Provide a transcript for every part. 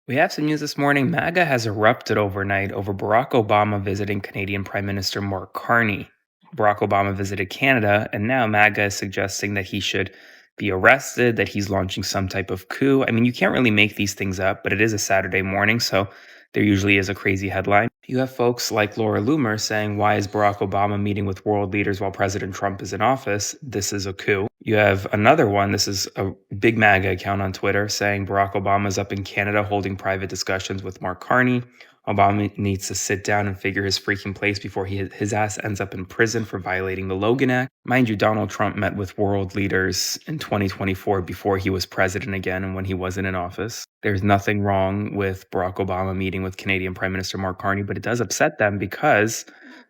We have some news this morning. MAGA has erupted overnight over Barack Obama visiting Canadian Prime Minister Mark Carney. Barack Obama visited Canada, and now MAGA is suggesting that he should be arrested, that he's launching some type of coup. I mean, you can't really make these things up, but it is a Saturday morning, so there usually is a crazy headline. You have folks like Laura Loomer saying, why is Barack Obama meeting with world leaders while President Trump is in office? This is a coup. You have another one, this is a big MAGA account on Twitter, saying Barack Obama is up in Canada holding private discussions with Mark Carney. Obama needs to sit down and figure his freaking place before his ass ends up in prison for violating the Logan Act. Mind you, Donald Trump met with world leaders in 2024 before he was president again and when he wasn't in office. There's nothing wrong with Barack Obama meeting with Canadian Prime Minister Mark Carney, but it does upset them because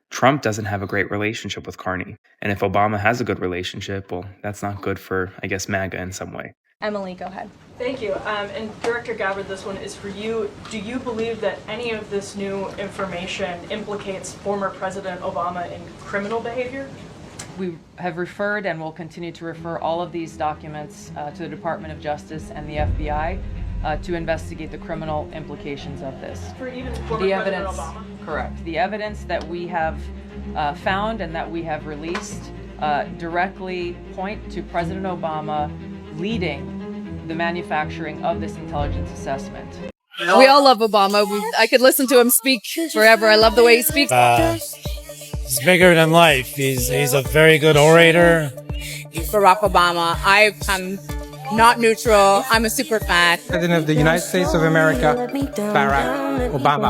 Trump doesn't have a great relationship with Carney. And if Obama has a good relationship, well, that's not good for, I guess, MAGA in some way. Emily, go ahead. Thank you. And Director Gabbard, this one is for you. Do you believe that any of this new information implicates former President Obama in criminal behavior? We have referred and will continue to refer all of these documents to the Department of Justice and the FBI to investigate the criminal implications of this. For even former President Obama? Correct. The evidence that we have found and that we have released directly point to President Obama leading the manufacturing of this intelligence assessment. We all love Obama. I could listen to him speak forever. I love the way he speaks. He's bigger than life. He's a very good orator. Barack Obama. I'm not neutral. I'm a super fan. President of the United States of America, Barack Obama.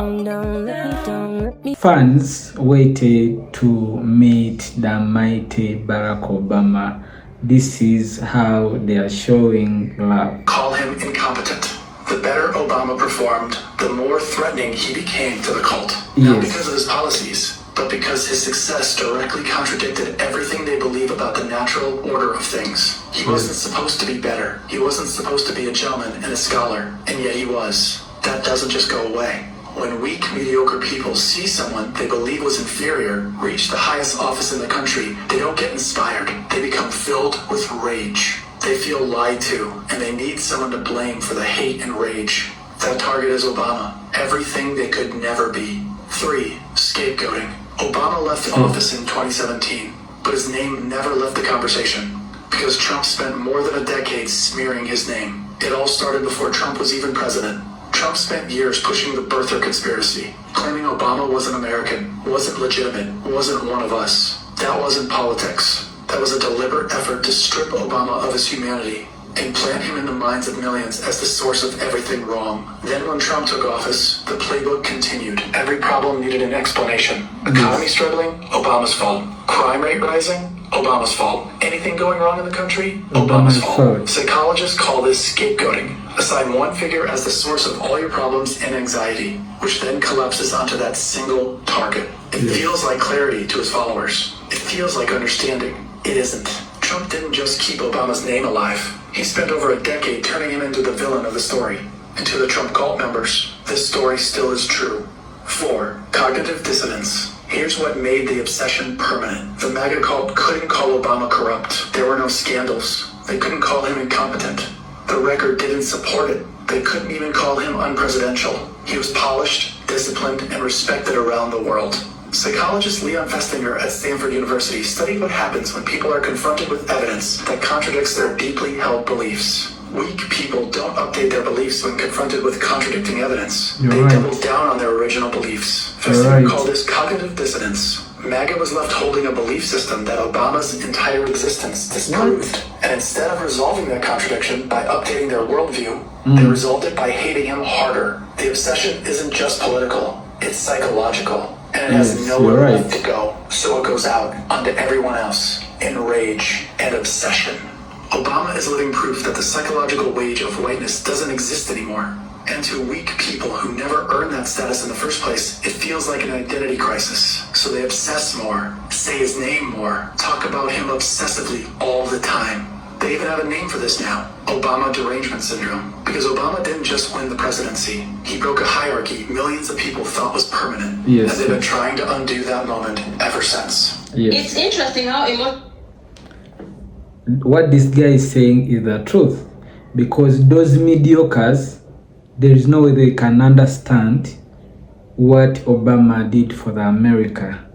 Fans waited to meet the mighty Barack Obama. This is how they are showing love. Call him incompetent. The better Obama performed, the more threatening he became to the cult. Not because of his policies, but because his success directly contradicted everything they believe about the natural order of things. He wasn't supposed to be better. He wasn't supposed to be a gentleman and a scholar, and yet he was. That doesn't just go away. When weak, mediocre people see someone they believe was inferior reach the highest office in the country, they don't get inspired. They become filled with rage. They feel lied to, and they need someone to blame for the hate and rage. That target is Obama. Everything they could never be. 3. Scapegoating. Obama left office in 2017, but his name never left the conversation because Trump spent more than a decade smearing his name. It all started before Trump was even president. Trump spent years pushing the birther conspiracy, claiming Obama wasn't American, wasn't legitimate, wasn't one of us. That wasn't politics. That was a deliberate effort to strip Obama of his humanity and plant him in the minds of millions as the source of everything wrong. Then when Trump took office, the playbook continued. Every problem needed an explanation. Economy struggling? Obama's fault. Crime rate rising? Obama's fault. Anything going wrong in the country? Obama's fault. Psychologists call this scapegoating. Assign one figure as the source of all your problems and anxiety, which then collapses onto that single target. It feels like clarity to his followers. It feels like understanding. It isn't. Trump didn't just keep Obama's name alive. He spent over a decade turning him into the villain of the story. And to the Trump cult members, this story still is true. 4. Cognitive dissonance. Here's what made the obsession permanent. The MAGA cult couldn't call Obama corrupt. There were no scandals. They couldn't call him incompetent. The record didn't support it. They couldn't even call him unpresidential. He was polished, disciplined, and respected around the world. Psychologist Leon Festinger at Stanford University studied what happens when people are confronted with evidence that contradicts their deeply held beliefs. Weak people don't update their beliefs when confronted with contradicting evidence. They double down on their original beliefs. Festinger called this cognitive dissonance. MAGA was left holding a belief system that Obama's entire existence disproved. And instead of resolving that contradiction by updating their worldview, they resolved it by hating him harder. The obsession isn't just political, it's psychological. And it has nowhere left to go, so it goes out onto everyone else in rage and obsession. Obama is living proof that the psychological wage of whiteness doesn't exist anymore. And to weak people who never earned that status in the first place, it feels like an identity crisis. So they obsess more, say his name more, talk about him obsessively all the time. They even have a name for this now, Obama derangement syndrome. Because Obama didn't just win the presidency. He broke a hierarchy millions of people thought was permanent. And they've been trying to undo that moment ever since. It's interesting how what this guy is saying is the truth. Because those mediocres there is no way they can understand what Obama did for the America.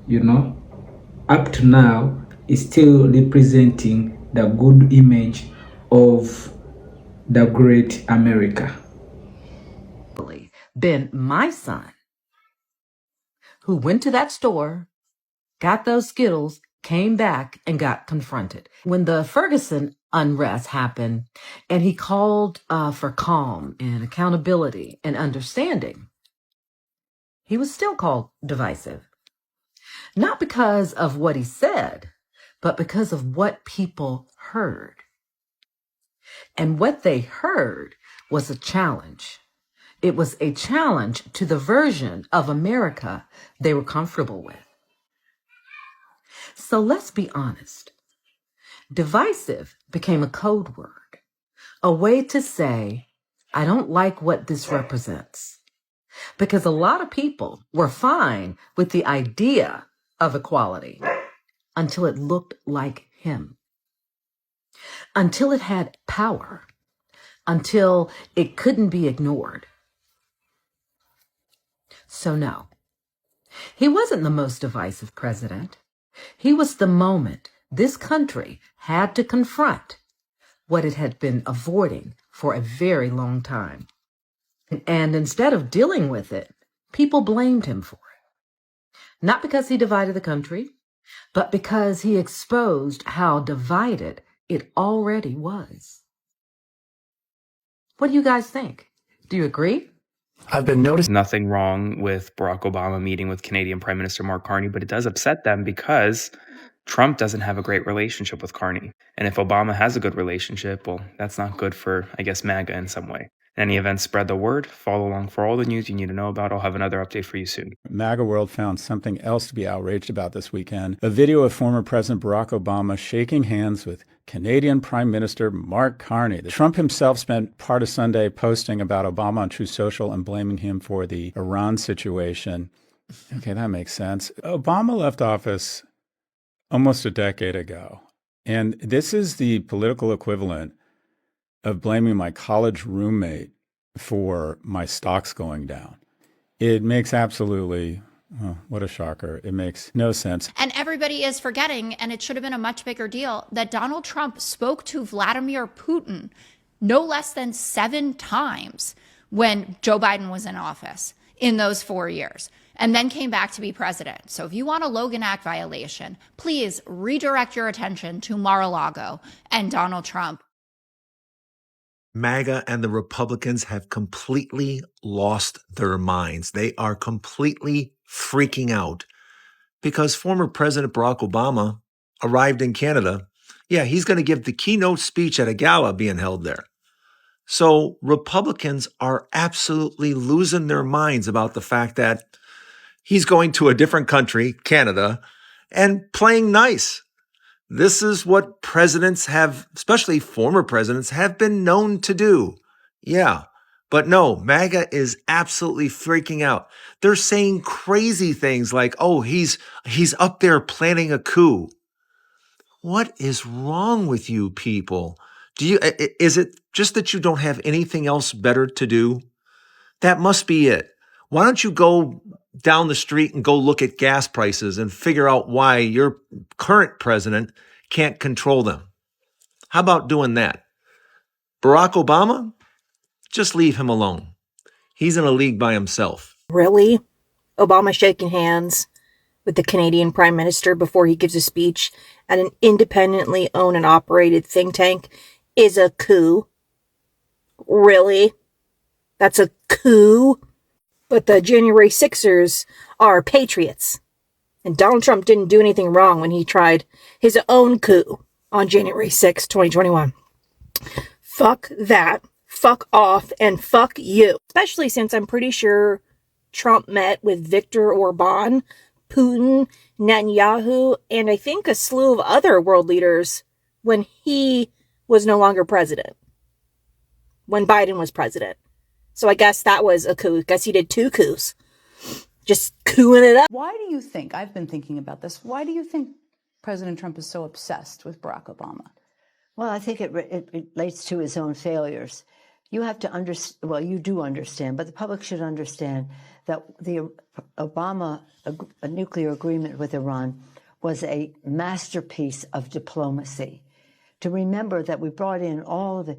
You know, up to now, is still representing the good image of the great America. Been my son who went to that store, got those Skittles, came back and got confronted. When the Ferguson unrest happened and he called for calm and accountability and understanding, he was still called divisive. Not because of what he said, but because of what people heard. And what they heard was a challenge. It was a challenge to the version of America they were comfortable with. So let's be honest. Divisive became a code word, a way to say, I don't like what this represents. Because a lot of people were fine with the idea of equality until it looked like him, until it had power, until it couldn't be ignored. So no, he wasn't the most divisive president. He was the moment this country had to confront what it had been avoiding for a very long time. And instead of dealing with it, people blamed him for it. Not because he divided the country, but because he exposed how divided it already was. What do you guys think? Do you agree? I've been noticing nothing wrong with Barack Obama meeting with Canadian Prime Minister Mark Carney, but it does upset them because Trump doesn't have a great relationship with Carney. And if Obama has a good relationship, well, that's not good for, I guess, MAGA in some way. In any event, spread the word, follow along for all the news you need to know about. I'll have another update for you soon. MAGA world found something else to be outraged about this weekend. A video of former President Barack Obama shaking hands with Canadian Prime Minister Mark Carney. Trump himself spent part of Sunday posting about Obama on Truth Social and blaming him for the Iran situation. Okay, that makes sense. Obama left office almost a decade ago. And this is the political equivalent of blaming my college roommate for my stocks going down. It makes absolutely, oh, what a shocker. It makes no sense. And everybody is forgetting, and it should have been a much bigger deal, that Donald Trump spoke to Vladimir Putin no less than 7 times when Joe Biden was in office in those 4 years, and then came back to be president. So if you want a Logan Act violation, please redirect your attention to Mar-a-Lago and Donald Trump. MAGA and the Republicans have completely lost their minds. They are completely freaking out because former President Barack Obama arrived in Canada. Yeah, he's going to give the keynote speech at a gala being held there. So Republicans are absolutely losing their minds about the fact that he's going to a different country, Canada, and playing nice. This is what presidents have, especially former presidents, have been known to do. Yeah, but no, MAGA is absolutely freaking out. They're saying crazy things like, oh, he's up there planning a coup. What is wrong with you people? Is it just that you don't have anything else better to do? That must be it. Why don't you go down the street and go look at gas prices and figure out why your current president can't control them? How about doing that? Barack Obama, just leave him alone. He's in a league by himself. Really? Obama shaking hands with the Canadian Prime Minister before he gives a speech at an independently owned and operated think tank is a coup? Really? That's a coup? But the January 6ers are patriots. And Donald Trump didn't do anything wrong when he tried his own coup on January 6, 2021. Fuck that. Fuck off and fuck you. Especially since I'm pretty sure Trump met with Viktor Orban, Putin, Netanyahu, and I think a slew of other world leaders when he was no longer president. When Biden was president. So I guess that was a coup. I guess he did 2 coups. Just cooing it up. Why do you think, I've been thinking about this, why do you think President Trump is so obsessed with Barack Obama? Well, I think it relates to his own failures. you have to understand, well, you do understand, but the public should understand that the Obama nuclear agreement with Iran was a masterpiece of diplomacy. To remember that we brought in all of the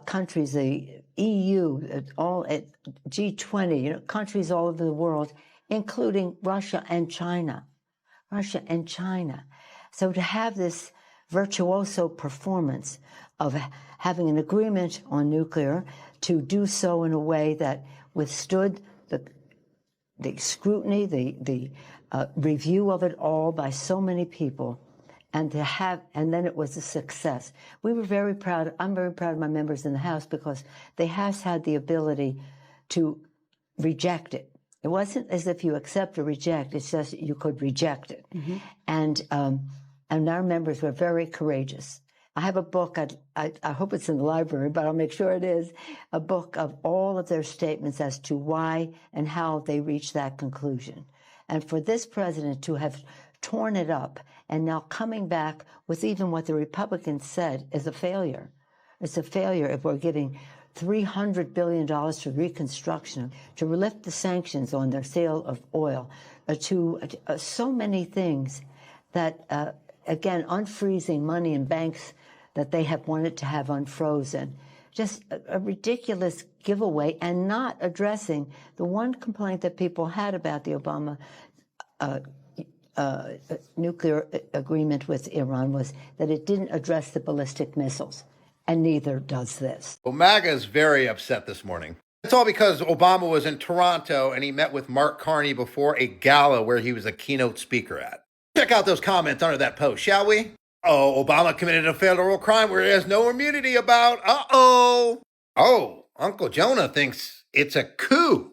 countries, the EU, all at G20, countries all over the world, including Russia and China. So to have this virtuoso performance of having an agreement on nuclear, to do so in a way that withstood the scrutiny, the review of it all by so many people, and then it was a success. We were very proud. I'm very proud of my members in the House because they have had the ability to reject it. It wasn't as if you accept or reject. It's just you could reject it. Mm-hmm. And our members were very courageous. I have a book, I hope it's in the library, but I'll make sure it is, a book of all of their statements as to why and how they reached that conclusion. And for this president to have torn it up and now coming back with even what the Republicans said is a failure. It's a failure if we're giving $300 billion for reconstruction, to lift the sanctions on their sale of oil, to so many things that, again, unfreezing money in banks that they have wanted to have unfrozen. Just a ridiculous giveaway, and not addressing the one complaint that people had about the Obama nuclear agreement with Iran was that it didn't address the ballistic missiles, and neither does this. Well, MAGA is very upset this morning. It's all because Obama was in Toronto and he met with Mark Carney before a gala where he was a keynote speaker at. Check out those comments under that post, shall we? Oh, Obama committed a federal crime where he has no immunity about. Uh-oh. Oh, Uncle Jonah thinks it's a coup.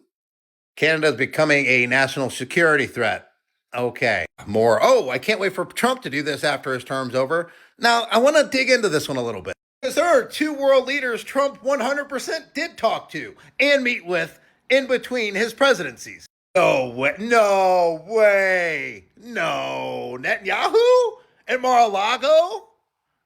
Canada's becoming a national security threat. Okay. More. Oh, I can't wait for Trump to do this after his term's over. Now, I want to dig into this one a little bit. Because there are two world leaders Trump 100% did talk to and meet with in between his presidencies. No way. No way. No. Netanyahu and Mar-a-Lago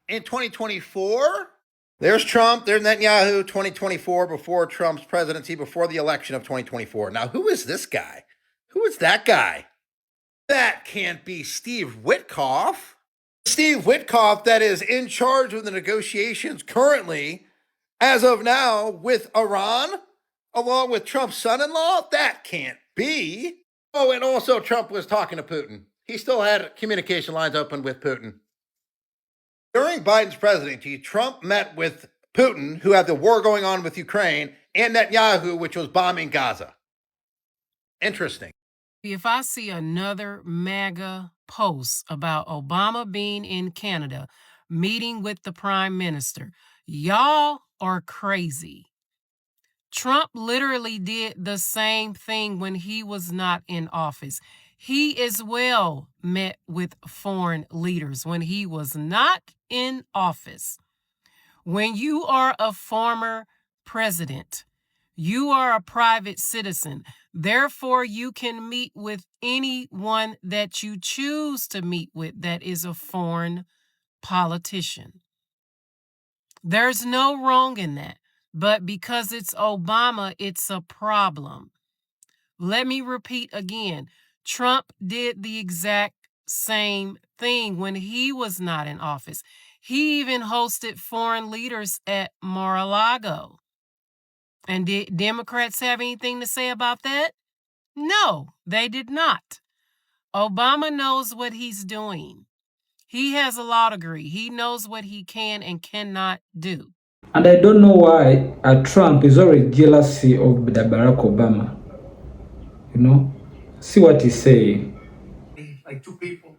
in 2024? There's Trump, there's Netanyahu, 2024, before Trump's presidency, before the election of 2024. Now, who is this guy? Who is that guy? That can't be Steve Witkoff. Steve Witkoff that is in charge of the negotiations currently, as of now, with Iran, along with Trump's son-in-law? That can't be. Oh, and also Trump was talking to Putin. He still had communication lines open with Putin. During Biden's presidency, Trump met with Putin, who had the war going on with Ukraine, and Netanyahu, which was bombing Gaza. Interesting. If I see another MAGA post about Obama being in Canada, meeting with the prime minister, y'all are crazy. Trump literally did the same thing when he was not in office. He as well met with foreign leaders when he was not in office. When you are a former president, you are a private citizen. Therefore, you can meet with anyone that you choose to meet with that is a foreign politician. There's no wrong in that. But because it's Obama, it's a problem. Let me repeat again. Trump did the exact same thing when he was not in office. He even hosted foreign leaders at Mar-a-Lago. And did Democrats have anything to say about that? No, they did not. Obama knows what he's doing. He has a law degree. He knows what he can and cannot do. And I don't know why Trump is already jealous of the Barack Obama. You know, see what he's saying. Like two people.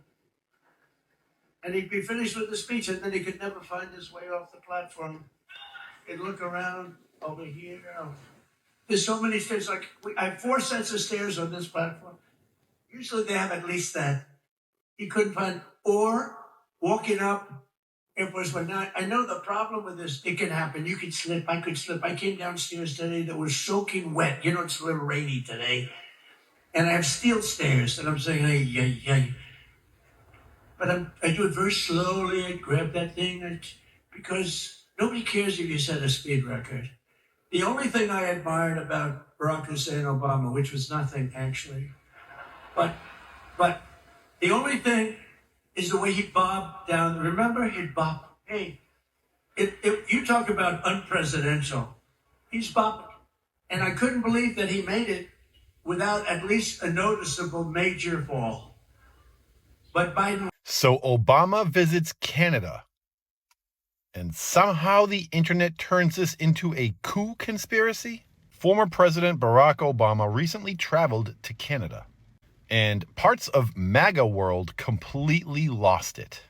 And he'd be finished with the speech and then he could never find his way off the platform. He'd look around over here. There's so many stairs. Like I have 4 sets of stairs on this platform. Usually they have at least that. He couldn't find, or walking up. It was when I know the problem with this, it can happen. You could slip, I could slip. I came downstairs today that was soaking wet. You know, it's a little rainy today. And I have steel stairs, and I'm saying, hey. But I do it very slowly. I grab that thing, because nobody cares if you set a speed record. The only thing I admired about Barack Hussein Obama, which was nothing actually, but the only thing is the way he bobbed down. Remember, he'd bob. Hey, you talk about unpresidential. He's bobbing. And I couldn't believe that he made it without at least a noticeable major fall. But Biden. So Obama visits Canada. And somehow the internet turns this into a coup conspiracy? Former President Barack Obama recently traveled to Canada. And parts of MAGA world completely lost it.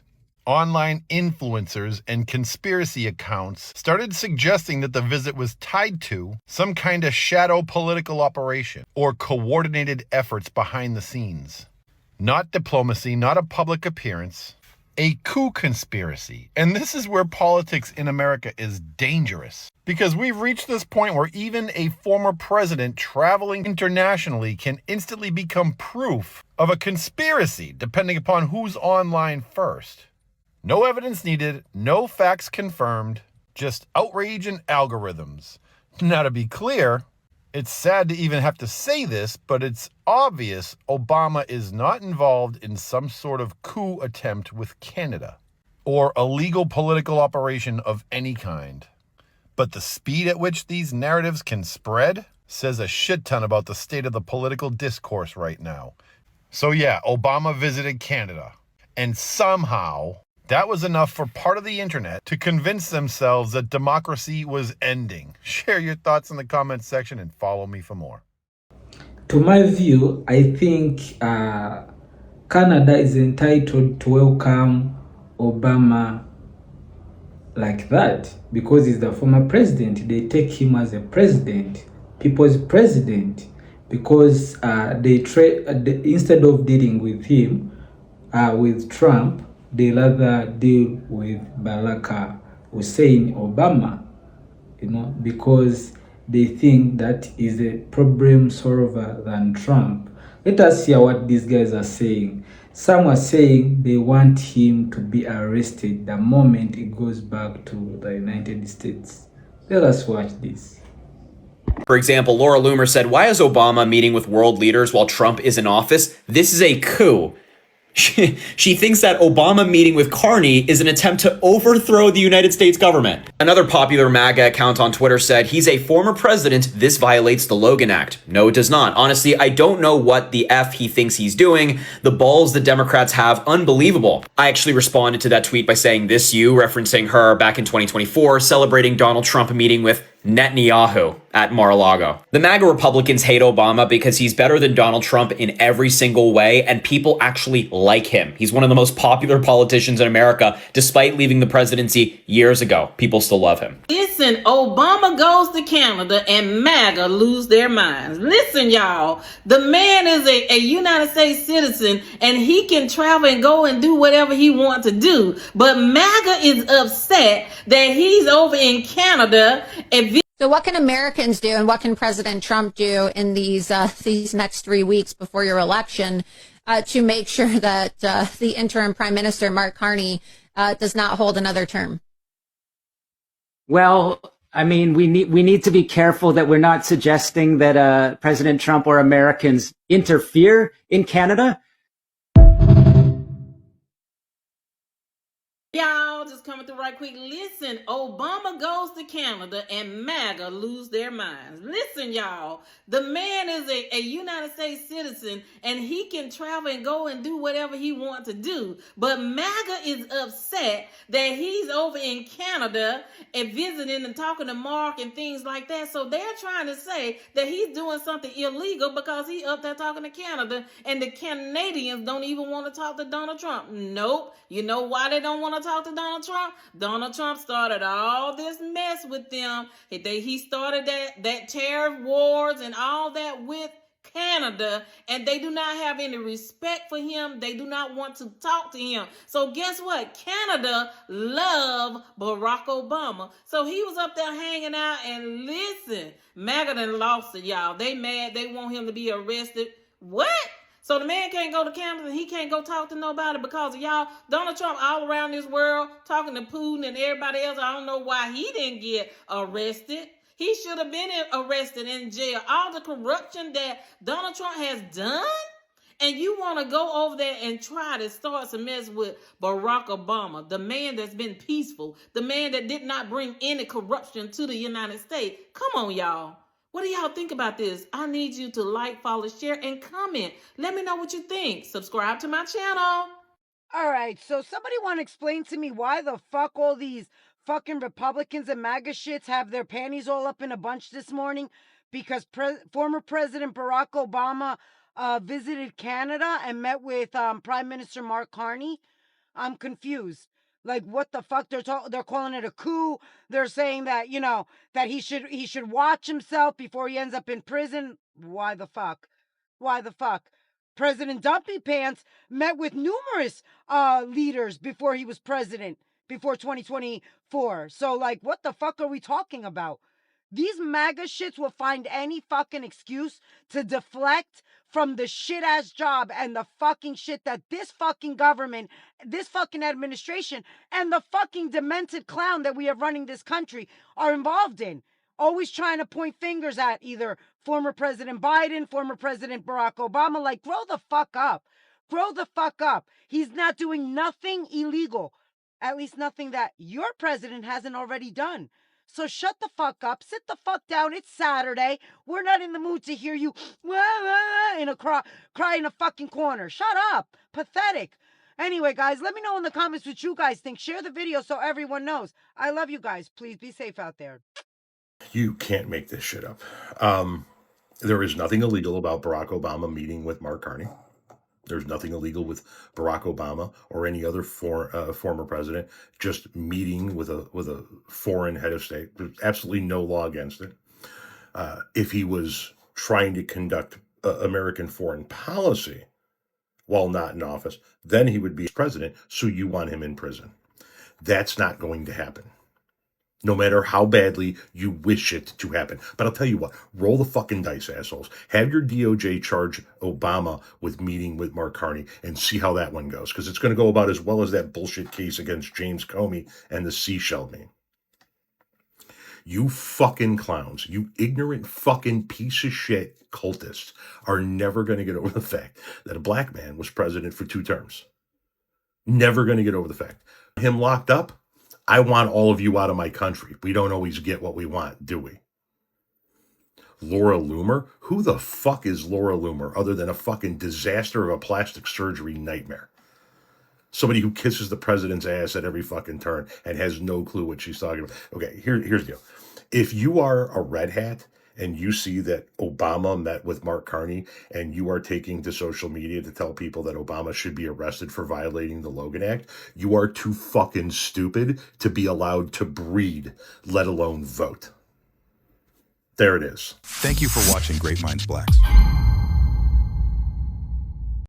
Online influencers and conspiracy accounts started suggesting that the visit was tied to some kind of shadow political operation or coordinated efforts behind the scenes. Not diplomacy, not a public appearance, a coup conspiracy. And this is where politics in America is dangerous, because we've reached this point where even a former president traveling internationally can instantly become proof of a conspiracy, depending upon who's online first. No evidence needed, no facts confirmed, just outrage and algorithms. Now, to be clear, it's sad to even have to say this, but it's obvious Obama is not involved in some sort of coup attempt with Canada or a legal political operation of any kind. But the speed at which these narratives can spread says a shit ton about the state of the political discourse right now. So yeah, Obama visited Canada, and somehow that was enough for part of the internet to convince themselves that democracy was ending. Share your thoughts in the comments section and follow me for more. To my view, I think Canada is entitled to welcome Obama like that because he's the former president. They take him as a president, people's president, because instead of dealing with him, with Trump, they rather deal with Barack Hussein Obama, because they think that is a problem solver than Trump. Let us hear what these guys are saying. Some are saying they want him to be arrested the moment he goes back to the United States. Let us watch this. For example, Laura Loomer said, "Why is Obama meeting with world leaders while Trump is in office? This is a coup." She thinks that Obama meeting with Carney is an attempt to overthrow the United States government. Another popular MAGA account on Twitter said, "He's a former president. This violates the Logan Act." No, it does not. Honestly, I don't know what the F he thinks he's doing. The balls the Democrats have, unbelievable. I actually responded to that tweet by saying, "This you," referencing her back in 2024, celebrating Donald Trump meeting with Netanyahu at Mar-a-Lago. The MAGA Republicans hate Obama because he's better than Donald Trump in every single way, and people actually like him. He's one of the most popular politicians in America, despite leaving the presidency years ago. People still love him. Listen, Obama goes to Canada and MAGA lose their minds. Listen, y'all, the man is a United States citizen and he can travel and go and do whatever he wants to do. But MAGA is upset that he's over in Canada. So what can Americans do and what can President Trump do in these next 3 weeks before your election to make sure that the interim Prime Minister, Mark Carney, does not hold another term? Well, I mean, we need to be careful that we're not suggesting that President Trump or Americans interfere in Canada. Y'all just coming through right quick. Listen, Obama goes to Canada and MAGA lose their minds. Listen, y'all, the man is a United States citizen and he can travel and go and do whatever he wants to do. But MAGA is upset that he's over in Canada and visiting and talking to Mark and things like that. So they're trying to say that he's doing something illegal because he up there talking to Canada and the Canadians don't even want to talk to Donald Trump. Nope. You know why they don't want to talk to Donald Trump? Donald Trump started all this mess with them. He started that tariff wars and all that with Canada, and they do not have any respect for him. They do not want to talk to him. So guess what? Canada love Barack Obama. So he was up there hanging out, and listen, MAGA done lost it, y'all. They mad. They want him to be arrested. What? So the man can't go to Canada, he can't go talk to nobody because of y'all. Donald Trump all around this world talking to Putin and everybody else. I don't know why he didn't get arrested. He should have been arrested in jail. All the corruption that Donald Trump has done. And you want to go over there and try to start some mess with Barack Obama, the man that's been peaceful, the man that did not bring any corruption to the United States. Come on, y'all. What do y'all think about this? I need you to like, follow, share, and comment. Let me know what you think. Subscribe to my channel. All right, so somebody want to explain to me why the fuck all these fucking Republicans and MAGA shits have their panties all up in a bunch this morning? Because former President Barack Obama visited Canada and met with Prime Minister Mark Carney. I'm confused. Like, what the fuck? They're calling it a coup. They're saying that, you know, that he should watch himself before he ends up in prison. Why the fuck? Why the fuck? President Dumpy Pants met with numerous leaders before he was president, before 2024. So, like, what the fuck are we talking about? These MAGA shits will find any fucking excuse to deflect from the shit-ass job and the fucking shit that this fucking government, this fucking administration, and the fucking demented clown that we have running this country are involved in. Always trying to point fingers at either former President Biden, former President Barack Obama. Like, grow the fuck up. Grow the fuck up. He's not doing nothing illegal. At least nothing that your president hasn't already done. So shut the fuck up. Sit the fuck down. It's Saturday. We're not in the mood to hear you in a cry in a fucking corner. Shut up. Pathetic. Anyway, guys, let me know in the comments what you guys think. Share the video so everyone knows. I love you guys. Please be safe out there. You can't make this shit up. There is nothing illegal about Barack Obama meeting with Mark Carney. There's nothing illegal with Barack Obama or any other former president just meeting with a foreign head of state. There's absolutely no law against it. If he was trying to conduct American foreign policy while not in office, then he would be president, so you want him in prison. That's not going to happen. No matter how badly you wish it to happen. But I'll tell you what, roll the fucking dice, assholes. Have your DOJ charge Obama with meeting with Mark Carney and see how that one goes. Because it's going to go about as well as that bullshit case against James Comey and the seashell meme. You fucking clowns, you ignorant fucking piece of shit cultists are never going to get over the fact that a black man was president for 2 terms. Never going to get over the fact. Him locked up? I want all of you out of my country. We don't always get what we want, do we? Laura Loomer? Who the fuck is Laura Loomer other than a fucking disaster of a plastic surgery nightmare? Somebody who kisses the president's ass at every fucking turn and has no clue what she's talking about. Okay, here's the deal. If you are a red hat and you see that Obama met with Mark Carney and you are taking to social media to tell people that Obama should be arrested for violating the Logan Act, you are too fucking stupid to be allowed to breed, let alone vote. There it is. Thank you for watching Great Minds Blacks.